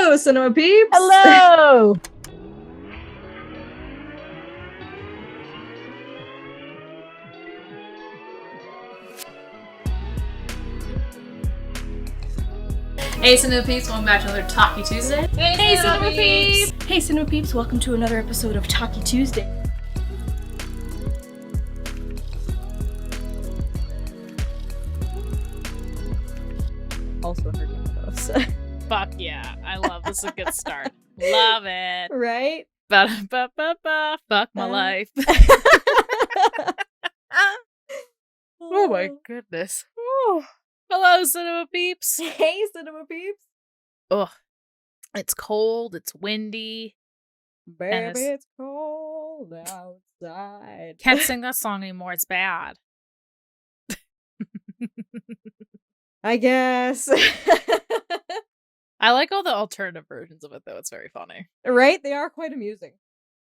Hello, Cinema Peeps! Hello! Hey Cinema Peeps, welcome back to another Talkie Tuesday. Hey Cinema Peeps! Hey Cinema Peeps, welcome to another episode of Talkie Tuesday. Also heard one of those. Fuck yeah, I love this. Is a good start. Love it. Right? Ba-da-ba-ba-ba. Fuck my life. Oh my goodness. Ooh. Hello Cinema Peeps. Hey, Cinema Peeps! Ugh. It's cold, it's windy. Baby, it's cold outside. Can't sing that song anymore, it's bad. I guess. I like all the alternative versions of it though, it's very funny. Right? They are quite amusing.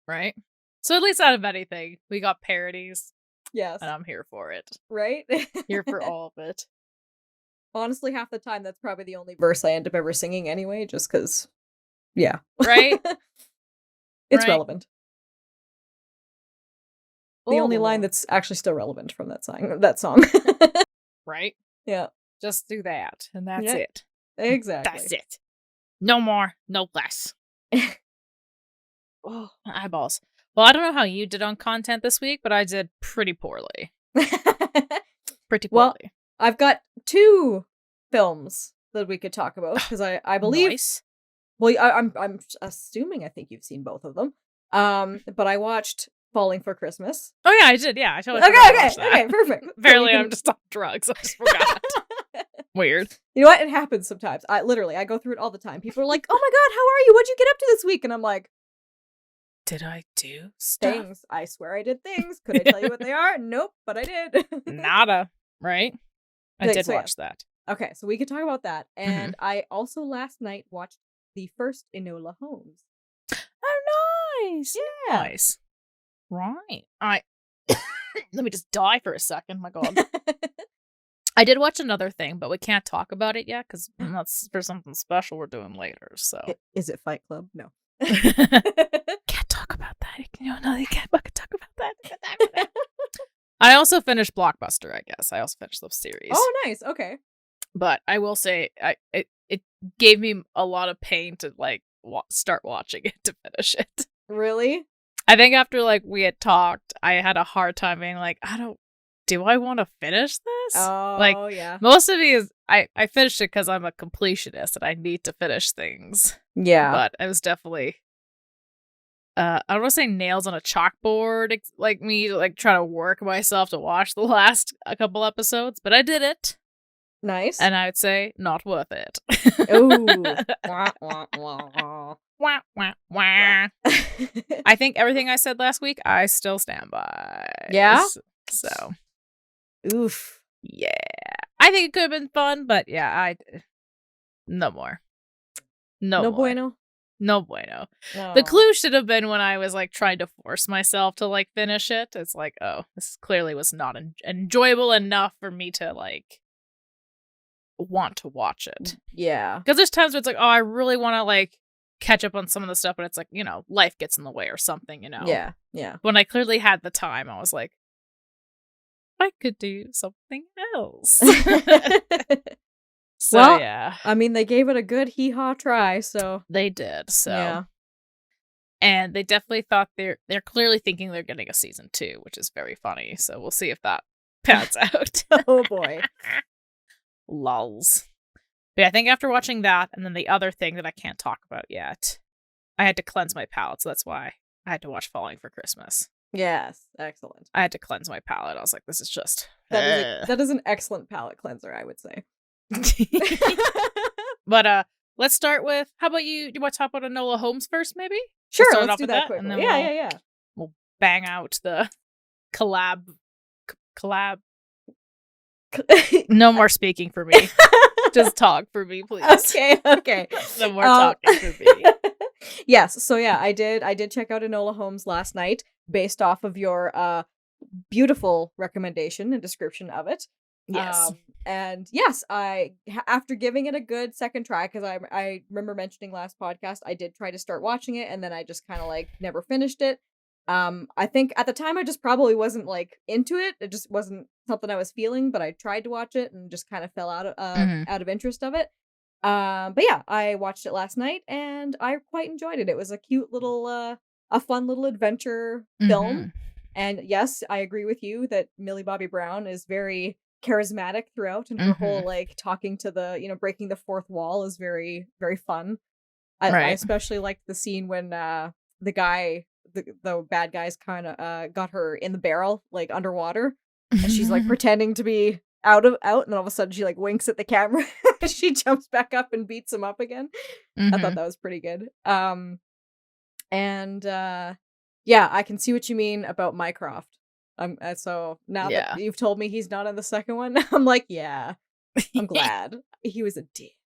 Right? So at least out of anything, we got parodies, Yes. and I'm here for it. Right? Here for all of it. Honestly, half the time, that's probably the only verse I end up ever singing anyway, just because, yeah. Right? It's Right. relevant. The only Oh. line that's actually still relevant from that song. Right? Yeah, Just do that, and that's Yeah. it. exactly. That's it. No more, no less. Oh, my eyeballs. Well, I don't know how you did on content this week, but I did pretty poorly. Pretty Well, poorly. I've got 2 films that we could talk about because I believe. Nice. Well, I'm assuming I think you've seen both of them. But I watched Falling for Christmas. Oh yeah, I did. Yeah, I totally forgot to watch that. Okay, perfect. So Apparently, we I'm can- just on drugs. I just forgot. Weird. You know what? It happens sometimes. I go through it all the time. People are like, "Oh my god, how are you? What'd you get up to this week?" And I'm like, Did I do stuff? "Things. I swear I did things. Could I tell you what they are? Nope, but I did." Nada. Right? I Okay, did so yeah. watch that. Okay, so we could talk about that. And I also last night watched the first Enola Holmes. Oh, nice. Yeah. Nice. Right. Let me just die for a second. My God. I did watch another thing, but we can't talk about it yet because that's for something special we're doing later. So Is it Fight Club? No. can't talk about that. You can't fucking talk about that. I also finished Blockbuster. I guess I also finished the series. Oh, nice. Okay. But I will say, it gave me a lot of pain to like start watching it to finish it. Really? I think after like we had talked, I had a hard time being like, do I want to finish this? Oh, yeah. Most of it is I finished it because I'm a completionist and I need to finish things. Yeah. But I was definitely I don't want to say nails on a chalkboard like me like trying to work myself to watch the last couple episodes, but I did it. Nice. And I would say not worth it. Ooh. Wah, wah, wah. Wah, wah, wah. I think everything I said last week, I still stand by. Yeah? So, Oof. yeah. I think it could have been fun, but yeah, no more. No more. Bueno. No bueno. No. The clue should have been when I was like trying to force myself to like finish it. It's like, oh, this clearly was not enjoyable enough for me to like want to watch it. Yeah. Because there's times where it's like, oh, I really want to like catch up on some of the stuff, but it's like, life gets in the way or something, Yeah. Yeah. When I clearly had the time, I was like, I could do something else. So, Well, yeah. I mean, they gave it a good hee-haw try, so. They did, so. Yeah. And they definitely thought they're clearly thinking they're getting a season 2, which is very funny. So we'll see if that pans out. Oh, boy. Lulz. But I think after watching that, and then the other thing that I can't talk about yet, I had to cleanse my palate, so that's why I had to watch Falling for Christmas. Yes. Excellent. I had to cleanse my palate. I was like, this is just... That is an excellent palate cleanser, I would say. But let's start with, how about you want to talk about Enola Holmes first, maybe? Sure, start let's off do with that that, quickly. and then Yeah. We'll bang out the collab. No more speaking for me. Just talk for me, please. Okay. No more talking for me. Yes, so yeah, I did check out Enola Holmes last night based off of your beautiful recommendation and description of it. Yes. And yes, after giving it a good second try, because I remember mentioning last podcast, I did try to start watching it, and then I just kind of like never finished it. I think at the time I just probably wasn't like into it. It just wasn't something I was feeling, but I tried to watch it and just kind of fell Mhm. out of interest of it. But yeah, I watched it last night and I quite enjoyed it. It was a cute little a fun little adventure film. Mhm. And yes, I agree with you that Millie Bobby Brown is very charismatic throughout, and her whole Mhm. like talking to the, breaking the fourth wall is very, very fun. I Right. especially liked the scene when the guy the bad guys kind of got her in the barrel like underwater, and she's like pretending to be out, and then all of a sudden she like winks at the camera. She jumps back up and beats him up again. I thought Mhm. that was pretty good. And yeah, I can see what you mean about Mycroft. So now that Yeah. you've told me he's not in the second one, I'm like, yeah, I'm glad. He was a dick.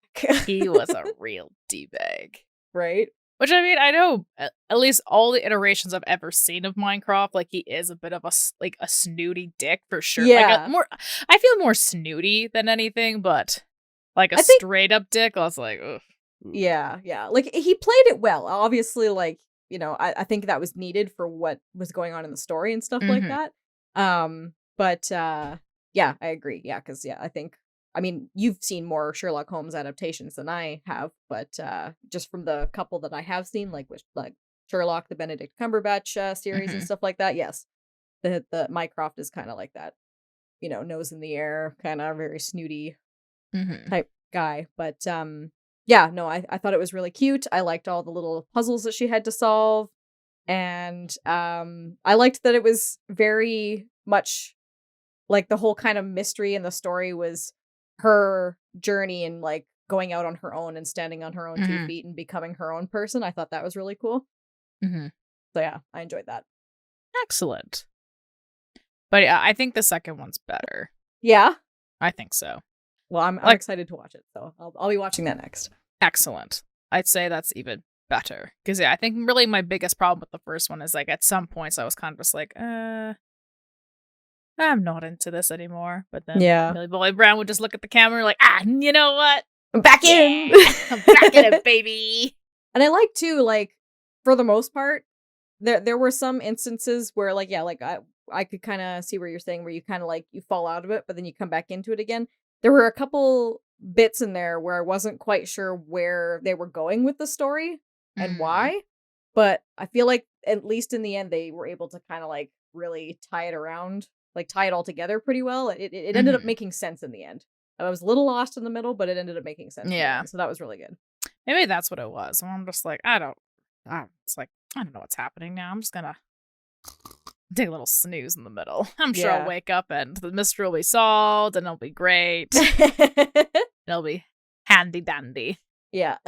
He was a real D-bag. Right? Which, I mean, I know at least all the iterations I've ever seen of Minecraft, like, he is a bit of like, a snooty dick for sure. Like, Yeah. I feel more snooty than anything, but, like, a I think straight up dick, I was like, ugh. Ooh. yeah, yeah. Like he played it well. Obviously, like, I think that was needed for what was going on in the story and stuff like Mhm. that. But yeah, I agree. Yeah, because yeah, I mean, you've seen more Sherlock Holmes adaptations than I have, but just from the couple that I have seen, like with like Sherlock, the Benedict Cumberbatch series and Mhm. stuff like that, yes. The Mycroft is kind of like that, nose in the air, kind of very snooty Mhm. type guy. But yeah, no, I thought it was really cute. I liked all the little puzzles that she had to solve. And I liked that it was very much like the whole kind of mystery in the story was her journey and like going out on her own and standing on her own two Mhm. feet and becoming her own person. I thought that was really cool. Mhm. So yeah, I enjoyed that. Excellent. But yeah, I think the second one's better. Yeah. I think so. Well, I'm Like, excited to watch it, so I'll be watching that next. excellent. I'd say that's even better. Because, yeah, I think really my biggest problem with the first one is, like, at some points I was kind of just like, I'm not into this anymore. But then Yeah. Millie Bobby Brown would just look at the camera like, ah, you know what? I'm back in. Yeah, I'm back in it, baby. And I like too, like, for the most part, there were some instances where, like, yeah, like I could kind of see where you're saying where you kind of like you fall out of it, but then you come back into it again. There were a couple bits in there where I wasn't quite sure where they were going with the story and Mm. why, but I feel like at least in the end they were able to kind of like really tie it around, like tie it all together pretty well. It ended up Hmm. making sense in the end. I was a little lost in the middle, but it ended up making sense in the Yeah. end, so that was really good. Maybe that's what it was. And I'm just like, it's like, I don't know what's happening now. I'm just gonna take a little snooze in the middle. I'm sure I'll Yeah. wake up and the mystery will be solved and it'll be great. It'll be handy dandy. Yeah.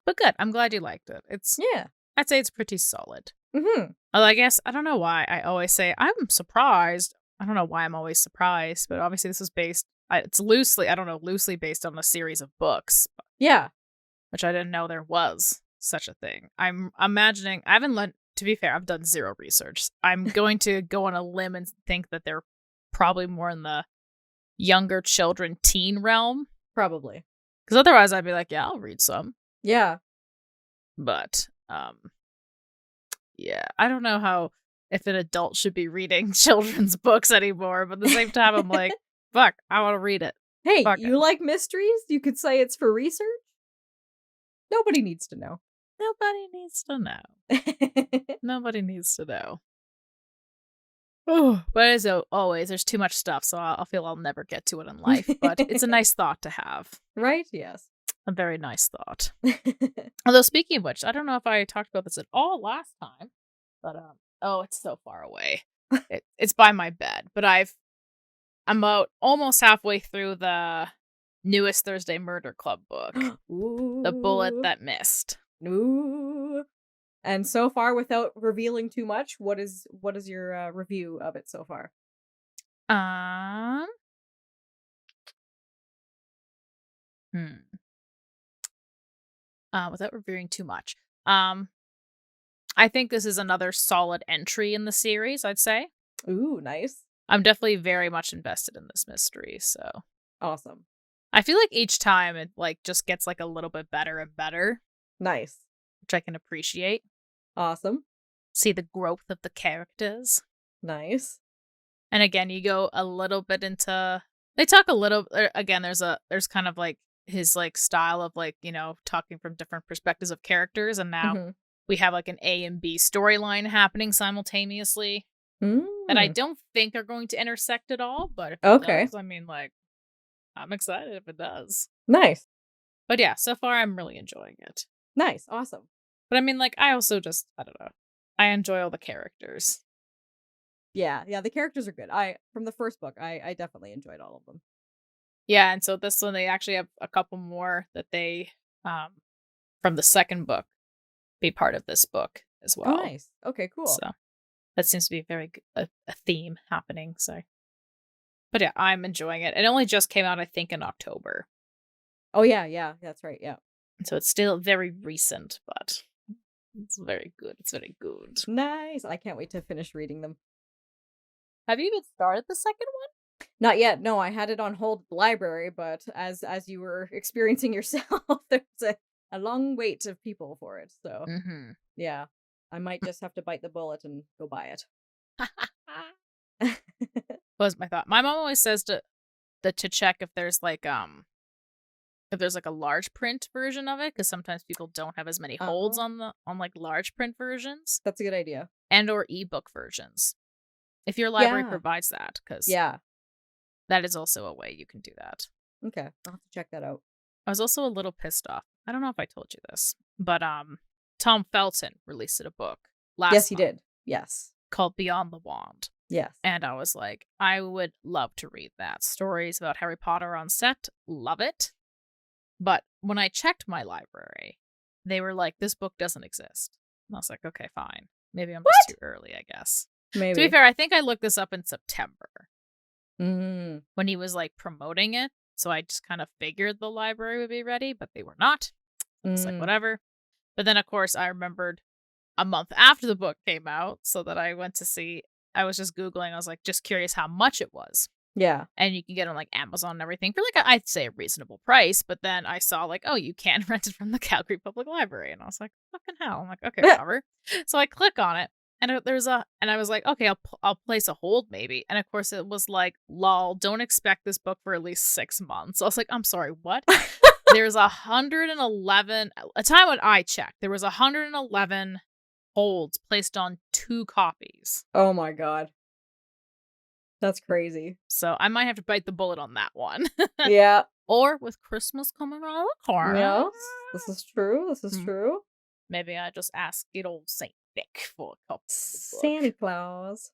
But good. I'm glad you liked it. Yeah. I'd say it's pretty solid. Mhm. Although I guess I don't know why I always say I'm surprised. I don't know why I'm always surprised, but obviously this is based. It's loosely, I don't know, loosely based on a series of books, Yeah. which I didn't know there was such a thing. I'm imagining. I haven't learned. To be fair, I've done zero research. I'm going to go on a limb and think that they're probably more in the younger children teen realm. Probably. Because otherwise, I'd be like, yeah, I'll read some. Yeah. But yeah, I don't know how if an adult should be reading children's books anymore. But at the same time, I'm like, fuck, I want to read it. Hey, Fuck you it. like mysteries? You could say it's for research. Nobody needs to know. Nobody needs to know. Nobody needs to know. Oh, but as always, there's too much stuff, so I'll feel I'll never get to it in life. But it's a nice thought to have. Right? Yes. A very nice thought. Although speaking of which, I don't know if I talked about this at all last time, but oh, it's so far away. It's by my bed, but I'm about almost halfway through the newest Thursday Murder Club book, The Bullet Ooh. That Missed. Ooh. And so far, without revealing too much, what is your review of it so far? Um, hmm. Without revealing too much. I think this is another solid entry in the series, I'd say. Ooh, nice. I'm definitely very much invested in this mystery, so. Awesome. I feel like each time it, like, just gets, like, a little bit better and better. Nice. Which I can appreciate. Awesome. See the growth of the characters. Nice. And again, you go a little bit into... They talk a little... Again, there's kind of, like, his, like, style of, like, you know, talking from different perspectives of characters, and now we have, like, an A and B storyline happening simultaneously. That I don't think are going to intersect at all, but if it does, I mean, like, I'm excited if it does. Nice. But yeah, so far I'm really enjoying it. Nice. Awesome. But I mean, like, I also just, I don't know. I enjoy all the characters. Yeah, the characters are good. From the first book, I definitely enjoyed all of them. Yeah, and so this one, they actually have a couple more that they, from the second book, be part of this book as well. Oh, nice. Okay, cool. So that seems to be very a theme happening, so. But yeah, I'm enjoying it. It only just came out, I think, in October. Oh, yeah, that's right, yeah. So it's still very recent, but it's very good. It's very good. Nice. I can't wait to finish reading them. Have you even started the second one? Not yet. No, I had it on hold at the library, but as you were experiencing yourself, there's a long wait of people for it. So, yeah, I might just have to bite the bullet and go buy it. Was my thought. My mom always says to check if there's like a large print version of it, because sometimes people don't have as many holds on like large print versions. That's a good idea. And or ebook versions, if your library provides that, because that is also a way you can do that. Okay, I'll have to check that out. I was also a little pissed off. I don't know if I told you this, but Tom Felton released a book last month. Yes, he did. Yes. Called Beyond the Wand. Yes. And I was like, I would love to read that. Stories about Harry Potter on set. Love it. But when I checked my library, they were like, this book doesn't exist. And I was like, okay, fine. Maybe I'm just too early, I guess. Maybe. To be fair, I think I looked this up in September. When he was like promoting it. So I just kind of figured the library would be ready, but they were not. I was like, whatever. But then, of course, I remembered a month after the book came out, so that I went to see... I was just Googling. I was like, just curious how much it was. Yeah. And you can get it on like Amazon and everything for like, I'd say a reasonable price. But then I saw like, oh, you can rent it from the Calgary Public Library. And I was like, fucking hell. I'm like, okay, whatever. So I click on it and and I was like, okay, I'll place a hold maybe. And of course it was like, lol, don't expect this book for at least 6 months. So I was like, I'm sorry, what? There's 111, a time when I checked, there was 111 holds placed on 2 copies. Oh my god. That's crazy. So I might have to bite the bullet on that one. Yeah. Or with Christmas coming around the corner. Yes, this is true. This is true. Maybe I just ask good old Saint Nick for a couple. Santa Claus.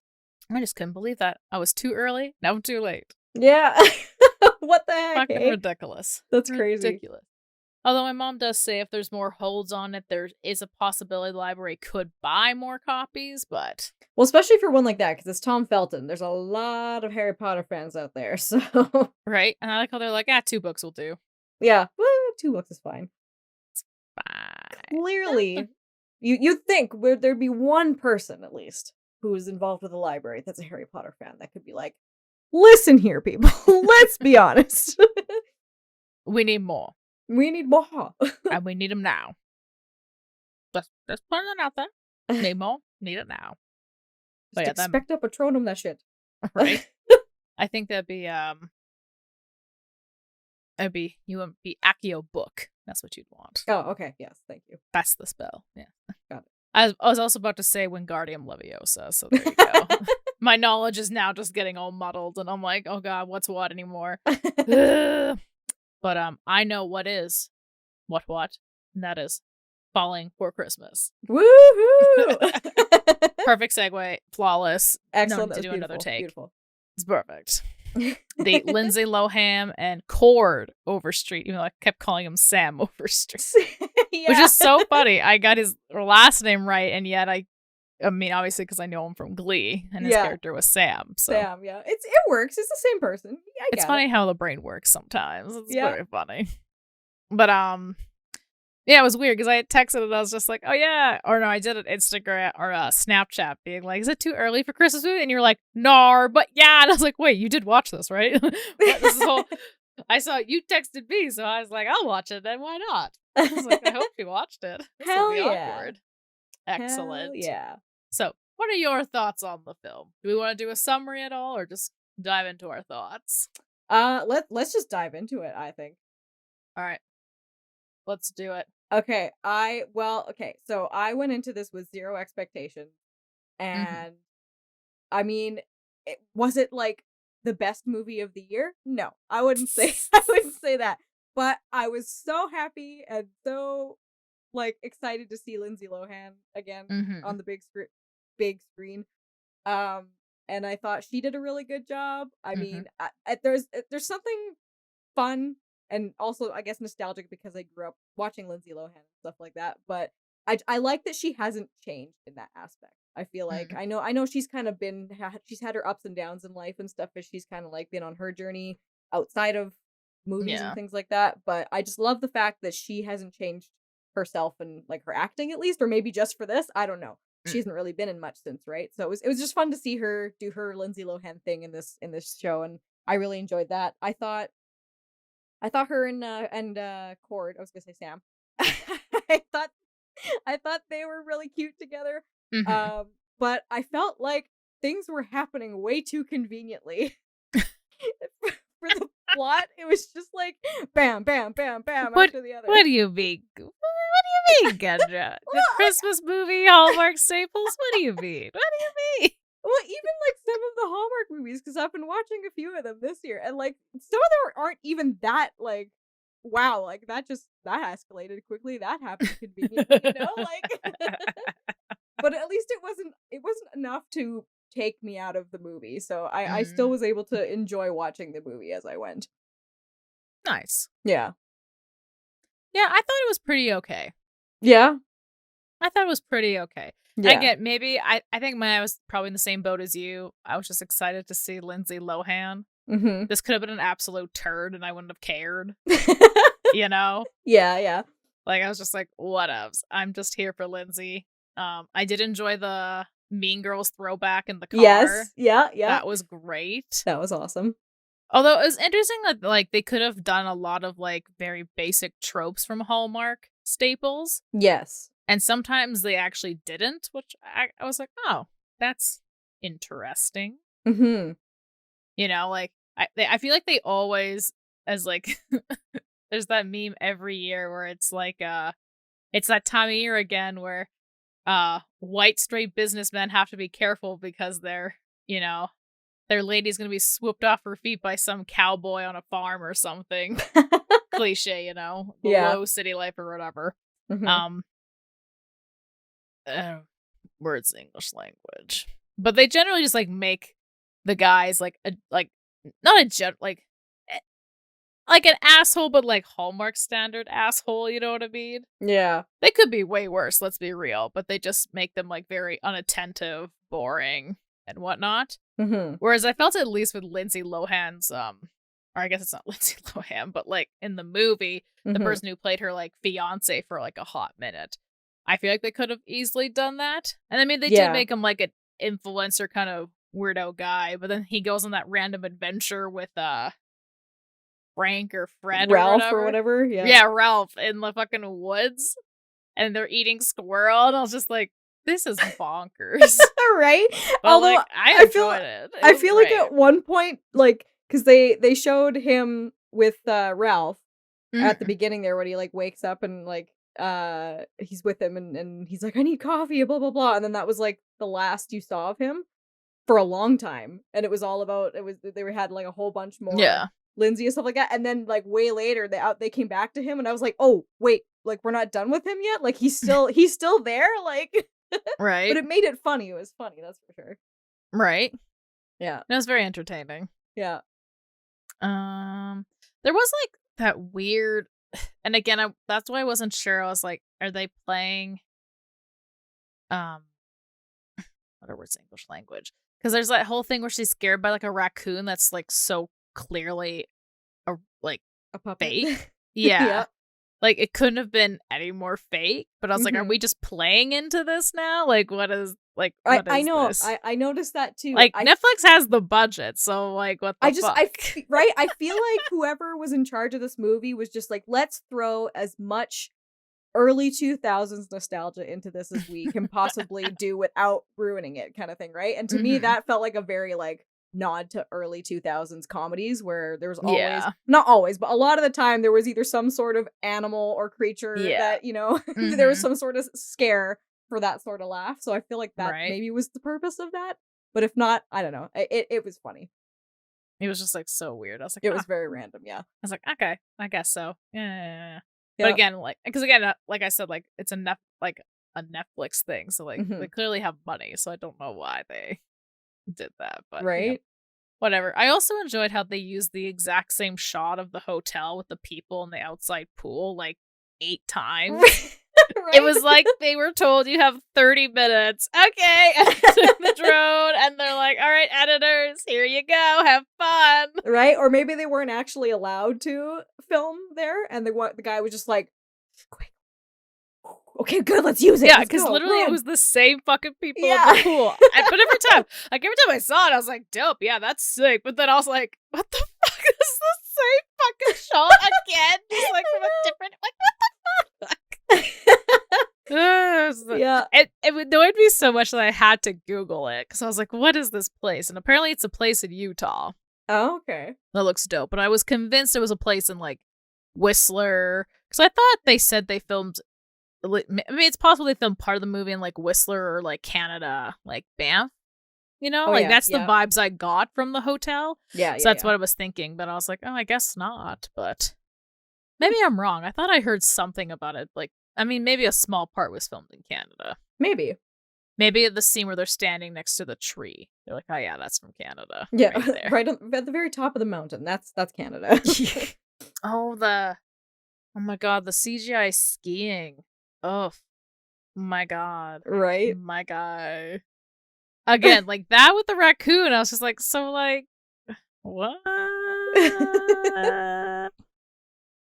I just couldn't believe that. I was too early. Now I'm too late. Yeah. What the heck? Fucking ridiculous. That's crazy. Ridiculous. Although my mom does say if there's more holds on it, there is a possibility the library could buy more copies, but... Well, especially for one like that, because it's Tom Felton. There's a lot of Harry Potter fans out there, so... Right? And I like how they're like, 2 books will do. Yeah. Well, 2 books is fine. It's fine. Clearly, you'd think there'd be one person, at least, who is involved with the library that's a Harry Potter fan that could be like, listen here, people. Let's be honest. We need more. We need more. And we need them now. Just put it out there. Need more. Need it now. Just expect a Patronum that shit. Right? I think that'd be you would be Accio book. That's what you'd want. Oh, okay. Yes, thank you. That's the spell. Yeah. Got it. I was also about to say Wingardium Leviosa, so there you go. My knowledge is now just getting all muddled, and I'm like, oh god, what's what anymore? But I know what is what, and that is Falling for Christmas. Woohoo! Perfect segue, flawless. Excellent. No need to do another take. Beautiful. It's perfect. The Lindsay Lohan and Chord Overstreet. You know, I kept calling him Sam Overstreet, Yeah. which is so funny. I got his last name right, and yet I mean, obviously, because I know him from Glee, and his character was Sam. So. Sam, yeah. It works. It's the same person. It's funny how the brain works sometimes. It's very funny. But Yeah, it was weird because I had texted and I was just like, oh yeah. Or no, I did an Instagram or a Snapchat being like, is it too early for Christmas movie? And you're like, no, but yeah. And I was like, wait, you did watch this, right? What, this is whole I saw you texted me, so I was like, I'll watch it then, why not? I was like, I hope you watched it. This will Hell be yeah. awkward. Hell Excellent. yeah. So, what are your thoughts on the film? Do we want to do a summary at all or just dive into our thoughts? Let's just dive into it, I think. All right. Let's do it. Okay, so I went into this with zero expectations, and I mean, was it like the best movie of the year? No, I wouldn't say that. But I was so happy and so like excited to see Lindsay Lohan again on the big screen. And I thought she did a really good job. I mean, there's something fun and also I guess nostalgic because I grew up watching Lindsay Lohan and stuff like that. But I like that she hasn't changed in that aspect. I feel like I know she's kind of she's had her ups and downs in life and stuff as she's kind of like been on her journey outside of movies and things like that. But I just love the fact that she hasn't changed herself and like her acting at least, or maybe just for this. I don't know. She hasn't really been in much since, right? So it was just fun to see her do her Lindsay Lohan thing in this show, and I really enjoyed that. I thought her and Chord, I was gonna say Sam. I thought they were really cute together. But I felt like things were happening way too conveniently. For the plot, it was just like bam, bam, bam, bam after the other. What do you mean? What do you mean, Kendra? The Christmas movie Hallmark staples? What do you mean? What do you mean? Well, even like some of the Hallmark movies, because I've been watching a few of them this year, and like some of them aren't even that like wow, like that escalated quickly. That happened conveniently, like. But at least it wasn't enough to take me out of the movie, so I still was able to enjoy watching the movie as I went. Nice. Yeah. Yeah, I thought it was pretty okay. Yeah? I thought it was pretty okay. Yeah. Again, maybe I think I was probably in the same boat as you. I was just excited to see Lindsay Lohan. This could have been an absolute turd and I wouldn't have cared. You know? Yeah. Like, I was just like, whatevs. I'm just here for Lindsay. I did enjoy the Mean Girls throwback in the car. Yes. Yeah. That was great. That was awesome. Although it was interesting that like they could have done a lot of like very basic tropes from Hallmark staples. Yes. And sometimes they actually didn't, which I was like, oh, that's interesting. You know, like I feel like they always, as like, there's that meme every year where it's like, it's that time of year again where white straight businessmen have to be careful because their lady's gonna be swooped off her feet by some cowboy on a farm or something. Cliche, low city life or whatever. Words English language, but they generally just like make the guys like like an asshole, but like Hallmark standard asshole, you know what I mean? Yeah. They could be way worse, let's be real, but they just make them like very unattentive, boring, and whatnot. Whereas I felt at least with Lindsay Lohan's, or I guess it's not Lindsay Lohan, but like in the movie, the person who played her like fiance for like a hot minute. I feel like they could have easily done that. And I mean, they did make him like an influencer kind of weirdo guy, but then he goes on that random adventure with Frank or Fred Ralph or whatever. Yeah, Ralph in the fucking woods, and they're eating squirrel, and I was just like, this is bonkers. Right? But although like, I enjoyed it. I feel like at one point, like, because they showed him with Ralph at the beginning there when he like wakes up and like he's with him and he's like, I need coffee, blah blah blah, and then that was like the last you saw of him for a long time, and it was all about they had like a whole bunch more Lindsay and stuff like that, and then like way later they came back to him, and I was like, oh wait, like we're not done with him yet, like he's still there, like. Right. But it made it funny. It was funny, that's for sure. Right. Yeah. It was very entertaining. Yeah. There was like that weird, and again, that's why I wasn't sure. I was like, are they playing what are words in English language? Because there's that whole thing where she's scared by like a raccoon that's like so clearly a puppet. fake. Yeah. like, it couldn't have been any more fake, but I was like, are Mhm. we just playing into this now? Like, what is I know. this? I noticed that too. Like, Netflix has the budget, so, like, what the fuck? Right? I feel like whoever was in charge of this movie was just like, let's throw as much early 2000s nostalgia into this as we can possibly do without ruining it, kind of thing, right? And to me, Mhm. that felt like a very like nod to early 2000s comedies where there was always, Yeah. not always, but a lot of the time there was either some sort of animal or creature Yeah. that, you know, there was Mhm. some sort of scare for that sort of laugh. So I feel like that Right. maybe was the purpose of that. But if not, I don't know. It was funny. It was just, like, so weird. I was like, It "Huh." was very random, yeah. I was like, "Okay, I guess so." Yeah. But Yeah. again, like, because again, like I said, like, it's a Netflix thing, so, like, they Mhm. clearly have money, so I don't know why they did that, but, Right? whatever. I also enjoyed how they used the exact same shot of the hotel with the people in the outside pool, like, 8 times. It Right? was like they were told you have 30 minutes. Okay. And took the drone and they're like, all right, editors, here you go. Have fun. Right? Or maybe they weren't actually allowed to film there, and the guy was just like, "Quick. Okay, good, let's use it. Yeah, Let's because go, literally it run." was the same fucking people in Yeah. the pool. But every time I saw it, I was like, dope. Yeah, that's sick. But then I was like, what the fuck is the same fucking shot again? Just like from a different, like, what the fuck? Yeah. It annoyed me so much that I had to Google it because I was like, what is this place? And apparently it's a place in Utah Oh, okay. that looks dope. But I was convinced it was a place in like Whistler because I thought they said they filmed. I mean, it's possible they filmed part of the movie in like Whistler or like Canada, like Banff. You know, Oh, like yeah, that's the yeah. vibes I got from the hotel. Yeah, So yeah, that's yeah. what I was thinking. But I was like, oh, I guess not. But maybe I'm wrong. I thought I heard something about it. Like, I mean, maybe a small part was filmed in Canada. Maybe. Maybe the scene where they're standing next to the tree. They're like, oh yeah, that's from Canada. Yeah, Right there. right at the very top of the mountain. That's Canada. Oh, oh my god, the CGI skiing. Oh my god. Right? My god. Again, like that with the raccoon, I was just like, so like, what?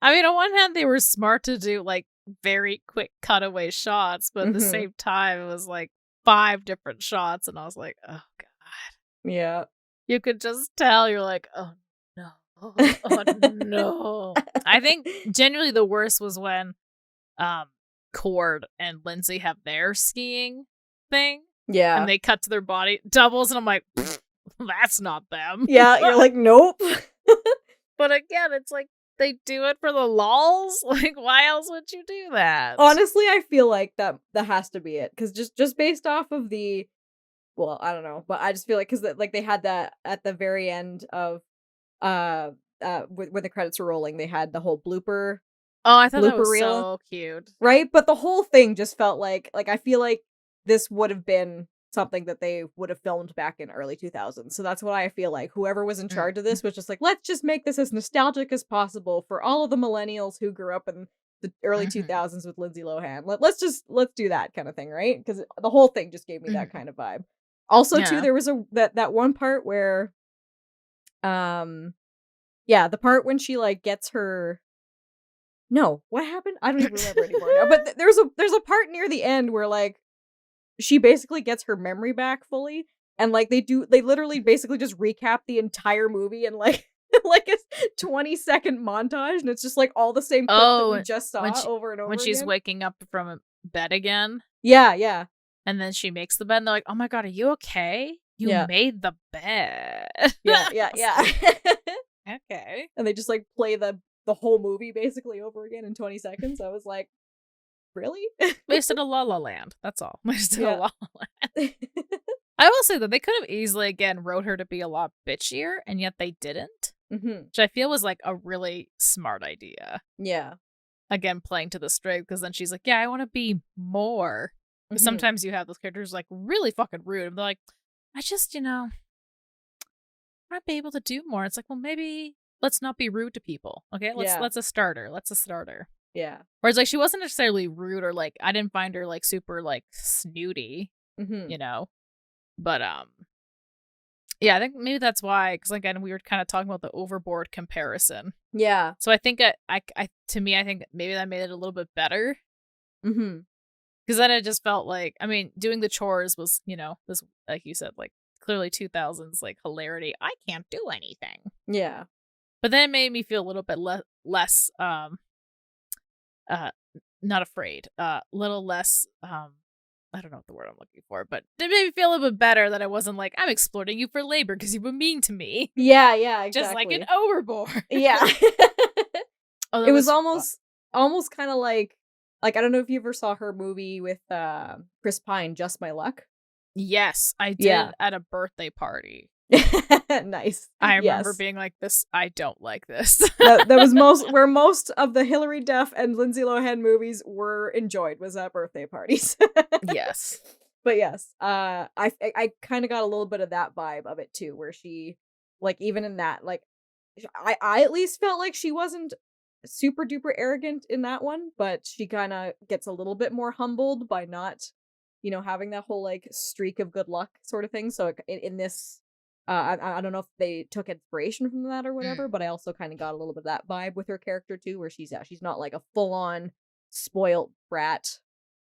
I mean, on one hand, they were smart to do like very quick cutaway shots, but at the Mhm. same time, it was like 5 different shots, and I was like, oh god. Yeah. You could just tell you're like, oh no, oh no. I think genuinely the worst was when Chord and Lindsay have their skiing thing. Yeah. And they cut to their body doubles, and I'm like, that's not them. Yeah, you're like, "Nope." But again, it's like they do it for the lols. Like, why else would you do that? Honestly, I feel like that has to be it, cuz just based off of the, well, I don't know, but I just feel like cuz like they had that at the very end of when the credits were rolling, they had the whole blooper Oh, I thought that was reel, so cute. right? But the whole thing just felt like I feel like this would have been something that they would have filmed back in early 2000s. So that's what I feel like. Whoever was in charge of this was just like, let's just make this as nostalgic as possible for all of the millennials who grew up in the early 2000s with Lindsay Lohan. Let's do that kind of thing, right? Because the whole thing just gave me that kind of vibe. Also, too, Yeah. there was that one part where, yeah, the part when she like gets her. No, what happened? I don't even remember anymore now. But there's a part near the end where like she basically gets her memory back fully, and like they literally basically just recap the entire movie in like like a 20-second montage, and it's just like all the same clips that we just saw over and over when she's again. waking up from bed again. Yeah, yeah. And then she makes the bed, and they're like, oh my god, are you okay? You Yeah. made the bed. Yeah, yeah, yeah. Okay. And they just like play the whole movie basically over again in 20 seconds. I was like, really? Based in a La La Land. That's all. Based in Yeah. a La La Land. I will say that they could have easily, again, wrote her to be a lot bitchier, and yet they didn't. Mm-hmm. Which I feel was like a really smart idea. Yeah. Again, playing to the strength, because then she's like, yeah, I want to be more. Mhm. Sometimes you have those characters like really fucking rude, and they're like, I just, I want to be able to do more. It's like, well, maybe let's not be rude to people. Okay, let's a starter. Let's a starter. Yeah. Whereas like she wasn't necessarily rude, or like I didn't find her like super like snooty, Mm-hmm. But yeah, I think maybe that's why, because again we were kind of talking about the overboard comparison Yeah. So I think to me, I think that maybe that made it a little bit better. Mm-hmm. Because then it just felt like, I mean, doing the chores was, this, like you said, like clearly 2000s, like hilarity. I can't do anything. Yeah. But then it made me feel a little bit less, uh, not afraid, little less, I don't know what the word I'm looking for, but it made me feel a little bit better that I wasn't like, I'm exploiting you for labor because you were mean to me. Yeah, yeah, exactly. Just like an overboard. Yeah. Although It was this- almost kind of like I don't know if you ever saw her movie with Chris Pine, Just My Luck. Yes, I did Yeah. at a birthday party. Nice. I remember Yes. being like, this, I don't like this. that was where most of the Hilary Duff and Lindsay Lohan movies were enjoyed, was at birthday parties. Yes. But yes, I kind of got a little bit of that vibe of it too, where she, like, even in that, like, I at least felt like she wasn't super duper arrogant in that one, but she kind of gets a little bit more humbled by not, having that whole like streak of good luck sort of thing. So in this, I don't know if they took inspiration from that or whatever, but I also kind of got a little bit of that vibe with her character too, where she's not like a full on spoiled brat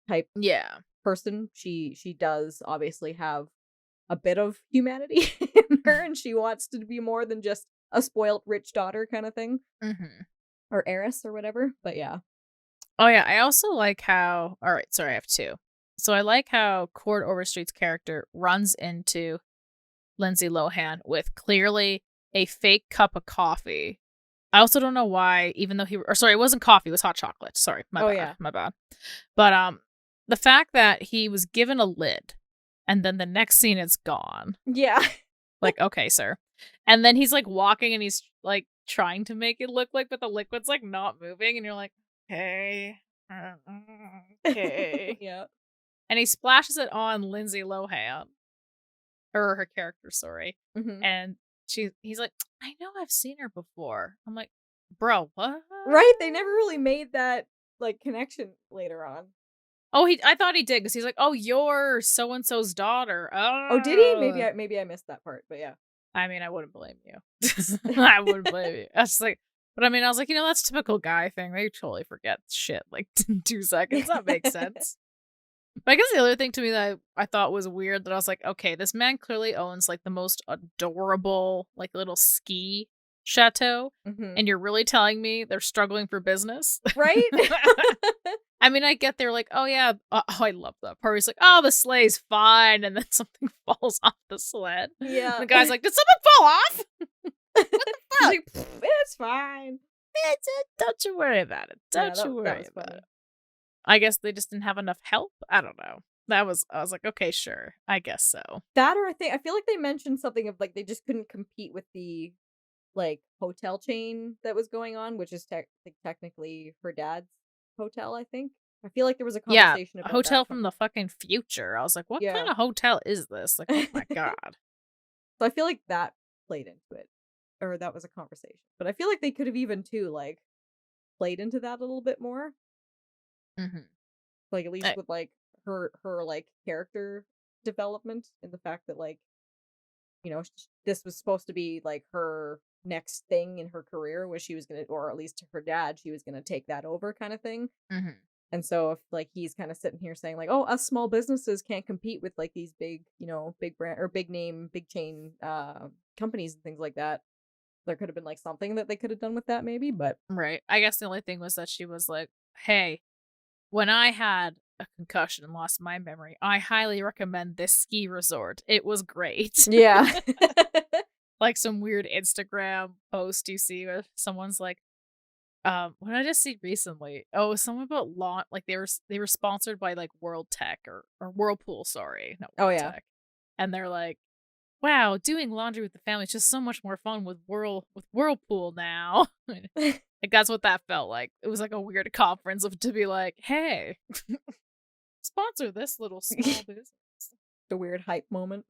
type Yeah. person. She does obviously have a bit of humanity in her, and she wants to be more than just a spoiled rich daughter kind of thing, or heiress or whatever. But yeah. Oh yeah, I also like how. All right, sorry, I have two. So I like how Chord Overstreet's character runs into Lindsay Lohan with clearly a fake cup of coffee. I also don't know why, even though it wasn't coffee, it was hot chocolate. Sorry, my bad. But the fact that he was given a lid, and then the next scene it's gone. Yeah. Like, okay, sir. And then he's like walking and he's like trying to make it look like, but the liquid's like not moving, and you're like, okay. Okay. Yeah. And he splashes it on Lindsay Lohan. Or her character, sorry. Mm-hmm. And he's like, I know I've seen her before. I'm like, bro, what? Right? They never really made that like connection later on. Oh, I thought he did, because he's like, oh, you're so and so's daughter. Oh, did he? Maybe I missed that part, but yeah. I mean, I wouldn't blame you. I wouldn't blame you. I was just like, but I mean, I was like, that's typical guy thing. They totally forget shit like in 2 seconds. That makes sense. But I guess the other thing to me that I thought was weird, that I was like, okay, this man clearly owns like the most adorable like little ski chateau, and you're really telling me they're struggling for business, right? I mean, I get they're like, oh yeah, I love that part. He's like, oh, the sleigh's fine, and then something falls off the sled. Yeah, and the guy's like, did something fall off? What the fuck? Like, it's fine. Don't you worry about it. Don't you worry about it. I guess they just didn't have enough help. I don't know. I was like, okay, sure. I guess so. That, or I feel like they mentioned something of like they just couldn't compete with the like hotel chain that was going on, which is technically her dad's hotel, I think. I feel like there was a conversation about a hotel that from the fucking future. I was like, what Yeah. kind of hotel is this? Like, oh my god. So I feel like that played into it. Or that was a conversation. But I feel like they could have even too like played into that a little bit more. Like at least with like her like character development, and the fact that like, this was supposed to be like her next thing in her career, was she was gonna, or at least to her dad, she was gonna take that over kind of thing. And so if like he's kind of sitting here saying like, oh, us small businesses can't compete with like these big, big brand or big name, big chain companies and things like that, there could have been like something that they could have done with that maybe. But right. I guess the only thing was that she was like, hey, when I had a concussion and lost my memory, I highly recommend this ski resort. It was great. Yeah. Like some weird Instagram post you see where someone's like, what did I just see recently? Oh, someone about lawn, like they were sponsored by like World Tech or Whirlpool, sorry. Not World Tech. And they're like, wow, doing laundry with the family is just so much more fun with Whirlpool now. Like that's what that felt like. It was like a weird conference to be like, hey, sponsor this little small business. The weird hype moment.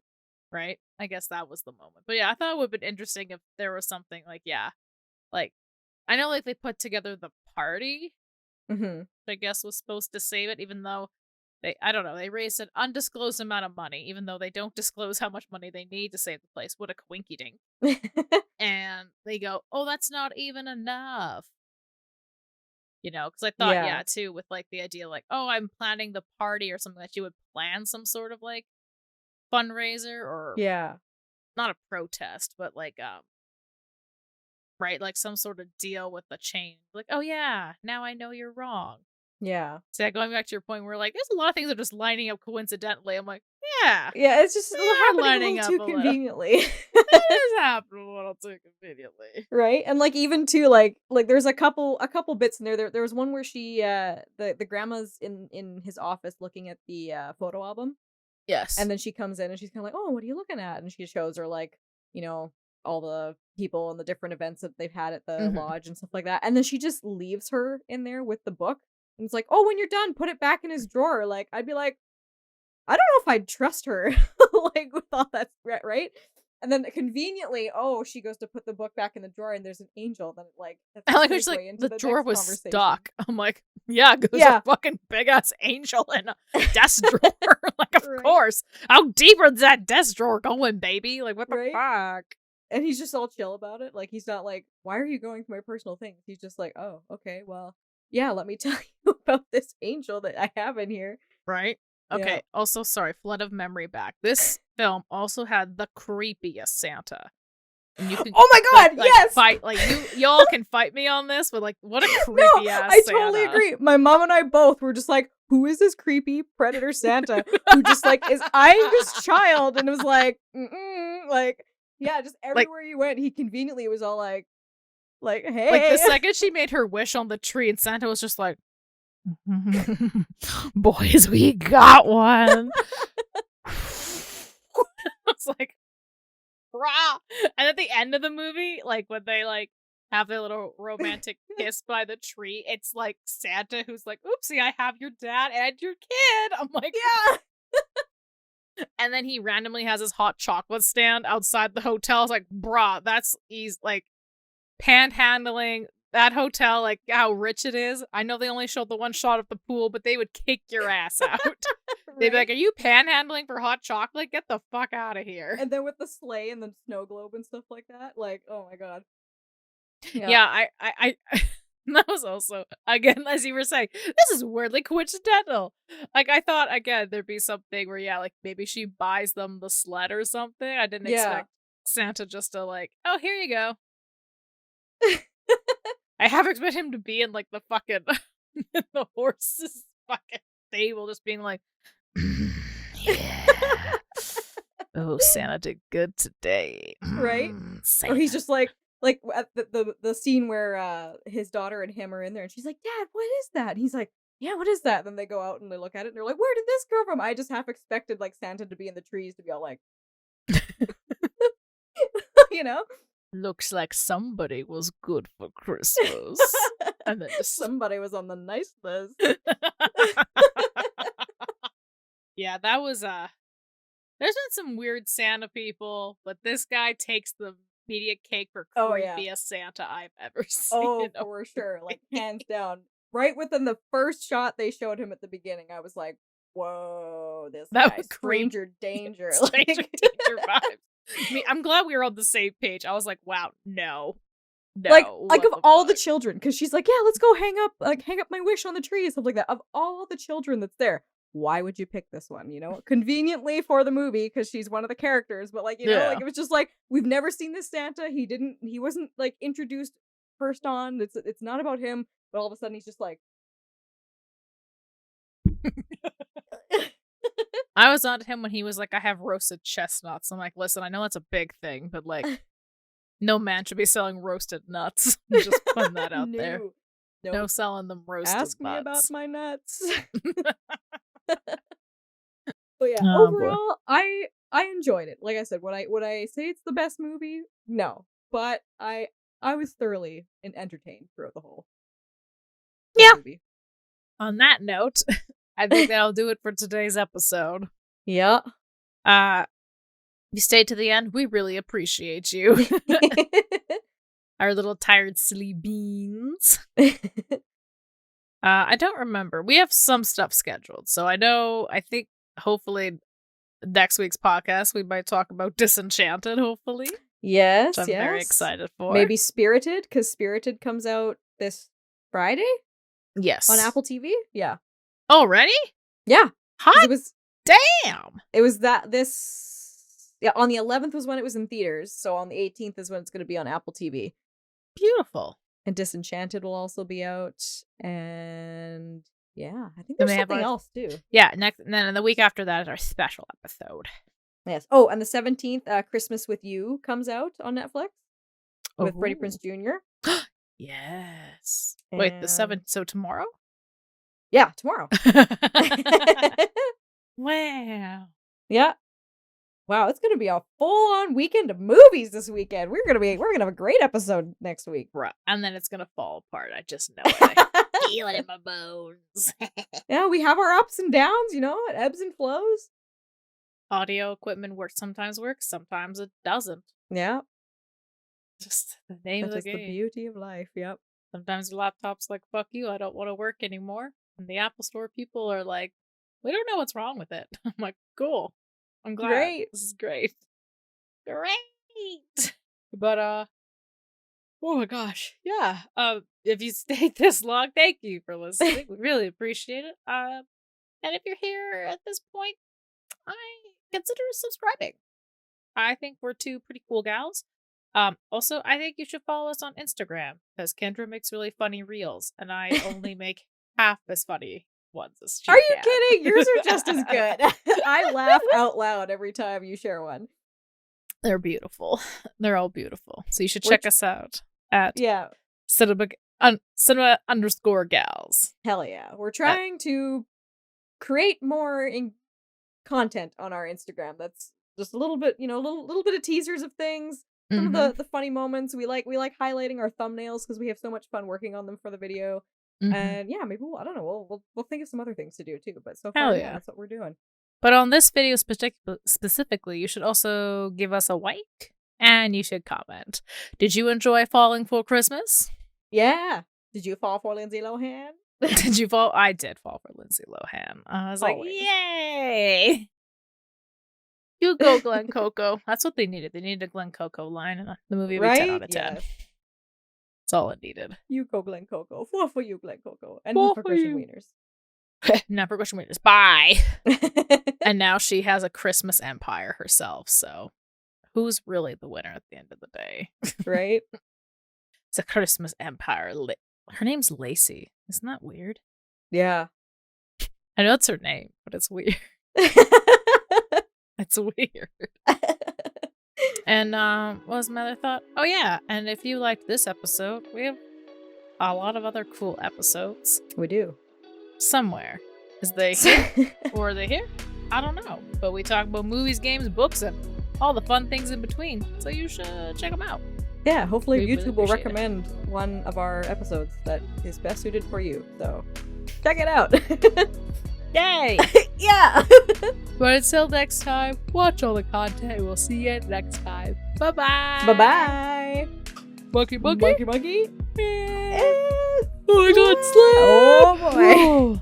Right? I guess that was the moment. But yeah, I thought it would have been interesting if there was something like, like, I know like they put together the party, which I guess was supposed to save it, even though I don't know, they raised an undisclosed amount of money, even though they don't disclose how much money they need to save the place. What a quinky dink. And they go, oh, that's not even enough. Because I thought, Yeah. too, with, like, the idea, like, oh, I'm planning the party or something, that you would plan some sort of, like, fundraiser or Yeah. not a protest, but, like, right, like, some sort of deal with the change. Like, oh, yeah, now I know you're wrong. Yeah. So, going back to your point where, like, there's a lot of things that are just lining up coincidentally. I'm like, yeah, Yeah, it's just they're happening a lining little up too a little. conveniently. It is happening a little too conveniently. Right? And, like, even too, like there's a couple bits in there. There was one where she, the grandma's in his office looking at the, photo album, Yes. and then she comes in and she's kinda like, "Oh, what are you looking at?" And she shows her, like, you know, all the people and the different events that they've had at the Mhm. lodge and stuff like that, and then she just leaves her in there with the book, and it's like, "Oh, when you're done, put it back in his drawer." Like, I'd be like, I don't know if I'd trust her, like, with all that, right? And then conveniently, she goes to put the book back in the drawer, and there's an angel. Then, like, that's I the like how she's segue like, into the the drawer next was conversation. stuck. I'm like, yeah, goes Yeah. a fucking big ass angel in a desk drawer. Like, of Right. course. How deep is that desk drawer going, baby? Like, what the Right? fuck? And he's just all chill about it. Like, he's not like, "Why are you going through my personal things?" He's just like, "Oh, okay, well, yeah, let me tell you about this angel that I have in here." Right? Okay. Yeah. Also, sorry, flood of memory back. This film also had the creepiest Santa. And you can Oh my god, yes! fight, like, y'all can fight me on this, but, like, what a No, creepy ass I Santa. totally agree. My mom and I both were just like, "Who is this creepy predator Santa who just, like, is eyeing this child?" And it was like, like, yeah, just everywhere you went, he conveniently was all like, "Hey." Like, the second she made her wish on the tree, and Santa was just like, boys, we got one. It's like, rah. And at the end of the movie, like, when they, like, have their little romantic kiss by the tree, it's like Santa who's like, oopsie, I have your dad and your kid. I'm like, Yeah. and then he randomly has his hot chocolate stand outside the hotel. It's like, brah, he's like panhandling that hotel, like how rich it is. I know they only showed the one shot of the pool, but they would kick your ass out. They'd be like, are you panhandling for hot chocolate? Get the fuck out of here. And then with the sleigh and the snow globe and stuff like that, like, oh my god. Yeah, I that was also, again, as you were saying, this is weirdly coincidental. Like, I thought, again, there'd be something where, yeah, like, maybe she buys them the sled or something. I didn't expect Santa just to, like, oh, here you go. I half expect him to be in, like, the fucking, the horse's fucking stable, just being like, yeah. Oh, Santa did good today. Right? Santa. Or he's just like at the scene where his daughter and him are in there, and she's like, "Dad, what is that?" And he's like, "Yeah, what is that?" And then they go out and they look at it, and they're like, "Where did this come from?" I just half expected, like, Santa to be in the trees to be all like, you know? Looks like somebody was good for Christmas. And then just Somebody was on the nice list. yeah, that was there's been some weird Santa people, but this guy takes the media cake for creepiest Santa I've ever seen. Oh, for sure. Like, hands down. Right within the first shot they showed him at the beginning, I was like, whoa, this That guy, was stranger danger. Stranger danger vibes. I mean, I'm glad we were on the same page. I was like, wow, no. Like of all the fuck? children, because she's like, yeah, let's go hang up my wish on the tree, stuff like that. Of all the children that's there, why would you pick this one? You know, conveniently for the movie because she's one of the characters. But like, you know, like, it was just like, we've never seen this Santa. He wasn't like introduced first on. It's not about him. But all of a sudden, he's just like, I was on to him when he was like, I have roasted chestnuts. I'm like, listen, I know that's a big thing, but like, no man should be selling roasted nuts. I'm just putting that out there. Nope. No selling them roasted Ask nuts. me about my nuts. But yeah, Oh, overall, I enjoyed it. Like I said, would I say it's the best movie? No, but I was thoroughly entertained throughout the whole movie. On that note, I think that'll do it for today's episode. Yeah. You stayed to the end. We really appreciate you. Our little tired silly beans. I don't remember. We have some stuff scheduled. So I think hopefully next week's podcast we might talk about Disenchanted, hopefully. Yes, Which I'm very excited for. Maybe Spirited, because Spirited comes out this Friday Yes. on Apple TV. Yeah. Already? Yeah. Hot It was damn. It was on the 11th was when it was in theaters, so on the 18th is when it's going to be on Apple TV. Beautiful. And Disenchanted will also be out, and yeah, I think Then there's we have something our- else too. Yeah, and then the week after that is our special episode. Yes. Oh, and the 17th, Christmas with You comes out on Netflix with Freddie Ooh. Prinze Jr. Yes. Wait, the And- 7th. So tomorrow? Yeah, tomorrow. Wow. Yeah. Wow, it's gonna be a full-on weekend of movies this weekend. We're gonna have a great episode next week. Right. And then it's gonna fall apart. I just know it. I feel it in my bones. Yeah, we have our ups and downs, it ebbs and flows. Audio equipment sometimes works, sometimes it doesn't. Yeah, Just the name that's of the just the game. beauty of life. Yep. Sometimes your laptop's like, fuck you, I don't want to work anymore. And the Apple Store people are like, we don't know what's wrong with it. I'm like, cool. I'm glad. Great. This is great. Great. But oh my gosh. Yeah. If you stayed this long, thank you for listening. We really appreciate it. And if you're here at this point, I consider subscribing. I think we're two pretty cool gals. Also, I think you should follow us on Instagram because Kendra makes really funny reels, and I only make half as funny ones as she Are you can. kidding? Yours are just as good. I laugh out loud every time you share one. They're beautiful. They're all beautiful. So you should check us out at Yeah. cinema _gals. Hell yeah. We're trying to create more content on our Instagram. That's just a little bit, little bit of teasers of things. Some of the funny moments. We like highlighting our thumbnails because we have so much fun working on them for the video. And yeah, maybe I don't know. We'll think of some other things to do too. But so far, Hell yeah, yeah. that's what we're doing. But on this video specifically, you should also give us a like and you should comment. Did you enjoy Falling for Christmas? Yeah. Did you fall for Lindsay Lohan? Did you fall? I did fall for Lindsay Lohan. I was Always. like, yay! You go, Glen Coco. That's what they needed. They needed a Glen Coco line, and the movie would be 10 out of 10. Yes. That's all it needed. You go, Glen Coco. For you, Glen Coco. And For for Christian you. Wieners. Now for Christian Wieners. Bye! And now she has a Christmas empire herself, so who's really the winner at the end of the day? Right? It's a Christmas empire. Her name's Lacey. Isn't that weird? Yeah. I know it's her name, but it's weird. It's weird. And what was my other thought? Oh yeah, and if you liked this episode, we have a lot of other cool episodes We do. somewhere. Is they here or are they here? I don't know. But we talk about movies, games, books, and all the fun things in between. So you should check them out. Yeah, hopefully We really YouTube will appreciate it. recommend one of our episodes that is best suited for you. So check it out. Yay! Yeah. But until next time, watch all the content. We'll see you next time. Bye-bye. Bye-bye. Monkey, monkey. Monkey, monkey. Oh my god, slap! Oh boy. Oh.